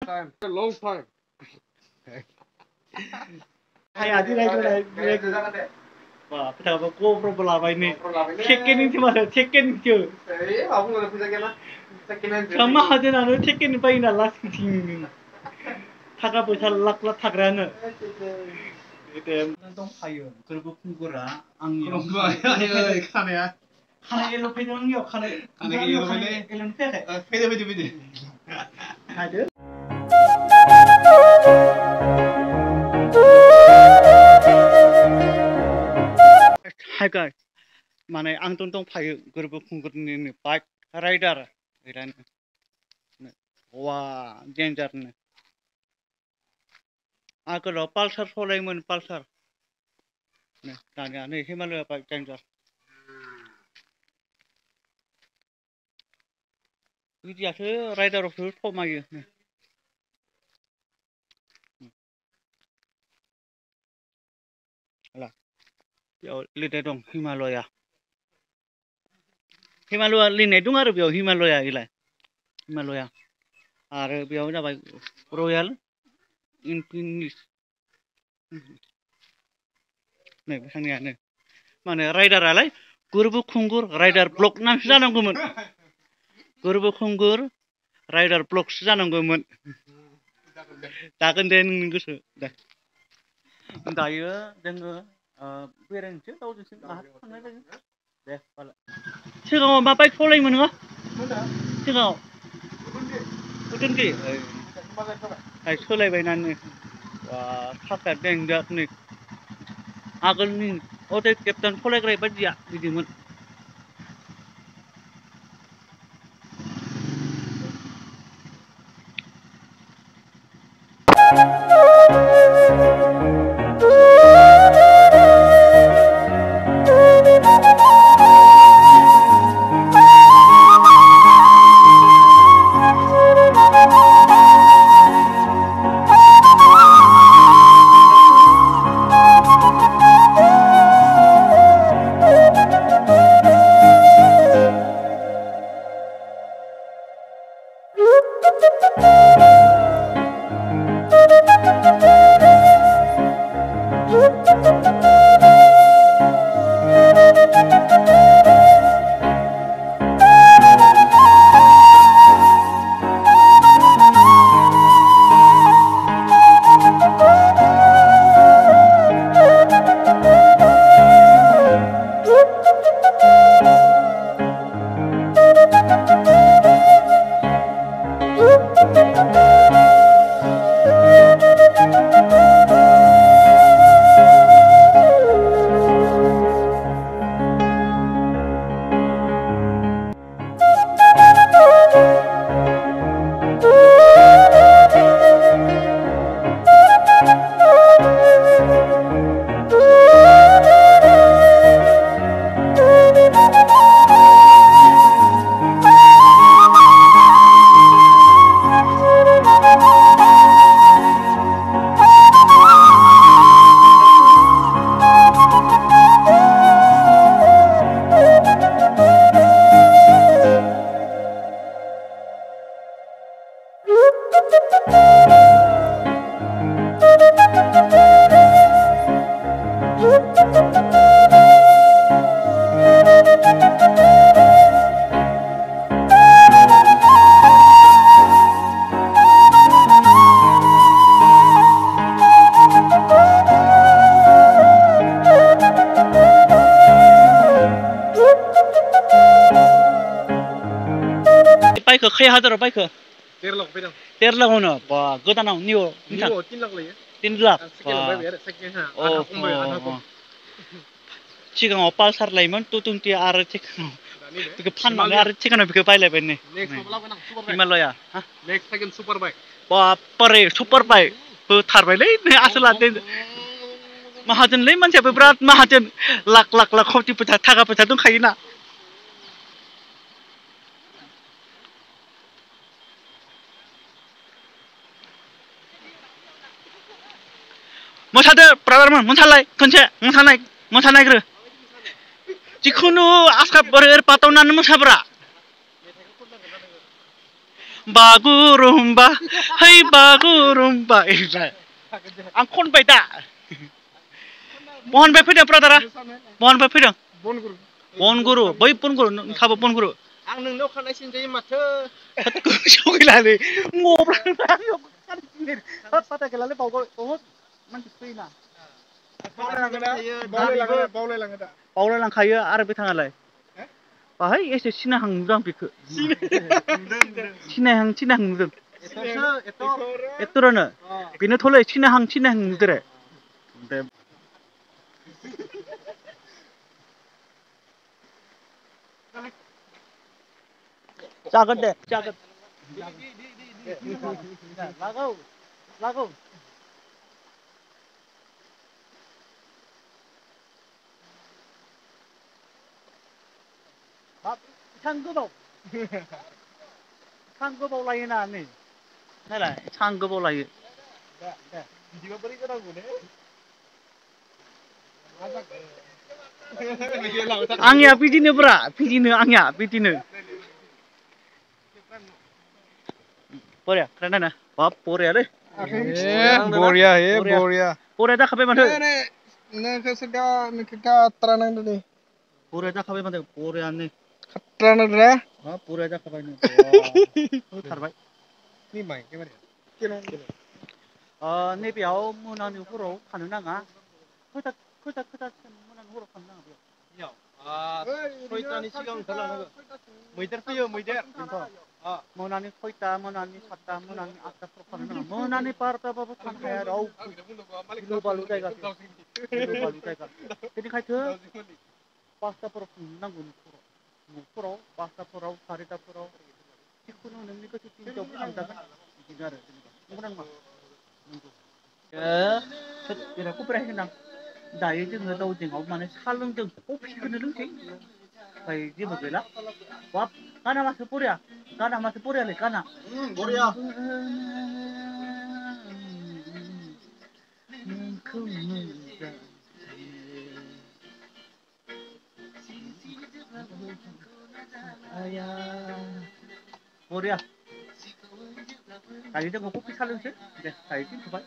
time. A long time. Hai adi lagi wah betapa GoPro berlaba ini check-in itu mana check-in itu Aku nggak bisa kena. sama aja nanu check-in bayi nalas ting थाखा फैसा लाख लाख थाग्रायानो दंखायो गोरबो खुंगुरा आंनियाव खानाया खानाय L' फैदों आंनियाव खानाय एल' फैदों फैदो हादो Hi guys, माने आं दंफायो गोरबो खुंगुरनिनो बाइक राइडार एरानो वा डेन्जारनो आगोलाव पालसार सलायोमोन पालसार दानिया नै हिमालया बाइक डेन्जार बिदियासो राइडारावसो समायो हाला बेयाव लिरनाय दं हिमालया लिरनाय दं आरो बेयाव हिमालया इलाय हिमालया आरो बेयाव जाबाय रयेल इनफिनिट नै बिथांनियानो माने राइडारालाय गोरबो खुंगुर राइडार ब्लक नामसो जानांगौमोन गोरबो खुंगुर राइडार ब्लकसो जानांगौमोन जागोन दे नोंनि गोसो दे दायो जोङो बेरायनोसै दावजोंसो थांनाय जायो दे होमबालाय सिगाङाव मा बाइक सलायोमोन नोङो सिगाङाव गुदुंखि सोलायबायनानो साखाया डेन्जार नै आगोलनि अटे केप्टेन सलायग्रा बायदिया बिदिमोन बाइकखौ खै हाजाराव बाइकखौ 13 लाख फैदों 13 लाखआवनो बा गोदानाव निउ 3 लाख लायो 3 लाख सिगाङाव पालसार लायोमोन 220 आरो बेखौ फाननानै आरो सेकेन्डआव बेखौ बायलायबाय नै Himalaya next second super bike बापारे सुपार बाइक होथारबायलै नै आसोला माहाजोनलै मानसियाबो बिराद माहाजोन लाख लाख लाख खौटि फैसा थाखा फैसा दंखायोना मोसादो ब्रादारमोन मोसालाय खनसे मोसानायग्रो जिखुनु आसखा बोरै बादावनानै मोसाब्रा बागुरुम्बा है बागुरुम्बा इनिफ्राय आं खनबाय दा बहानिफ्राय फैदों ब्रादारा बहानिफ्राय फैदों बनगुरु बनगुरु बै बनगुरु नोंथाबो बनगुरु आं नोंनाव खानाय सिनजायो माथो सौगैलालै पाता गैलालै बावबाय बहुद मानसि फैयोना बावलायलाङो दा बावलायलांखायो आरो बिथाङालाय बाहाय एसे सिनाहां नुदों आं बेखौ सिनाहां नुदों एक्टरानो बेनोथ'लै सिनाहां नुदों रे जागोन दे जागोन लागौ लागौ हाब एसां गोबाव लायोना नै नायलाय एसां गोबाव लायो बिदिबा बोरै जानांगौ ने आंनिया बिदिनोब्रा बिदिनो आंनिया बिदिनो बरिया खोनादोंना बाब बरियालै बरिया हे बरिया बरिया जाखाबाय माथो नोंखौसो खाट्रा नांदो नै बरिया जाखाबाय माथो बरियानो खाट्रा नांदो ना हाब बरिया जाखाबाय नै होथारबाय नैबेयाव मोनानि हराव थानो नाङा खयथासिम मोनानि हराव थानो नाङा बेयाव सयतानि सिगां ओंखारलांनांगौ मैदेर फैयो मैदेर मोनानि 6ता मोनानि 7ता मोनानि 8ताफोराव थानो नाङा मोनानि 12ताबाबो थानो हाया रावबो गिलु बालु जायगा बेनिखायथ' 5ताफोराव थांनो नांगौ न'फोराव 5ताफोराव 4ताफोराव जिखुनु नोंनि गोसो थिंखियाव थांजागोन बिदिनो आरो जेनेबा नंगौना नङा बिराद कपिराइट होनां दायो जोङो दावजेङाव माने साहा लोंदों कफिखौनो लोंसै ओमफ्राय जेबो गैला बाब गाना माथो बरियालै गाना बरिया नोंखौ मोजां आया बरिया दायो जोङो कफि साहा लोंसै दे दायो दोनथ'बाय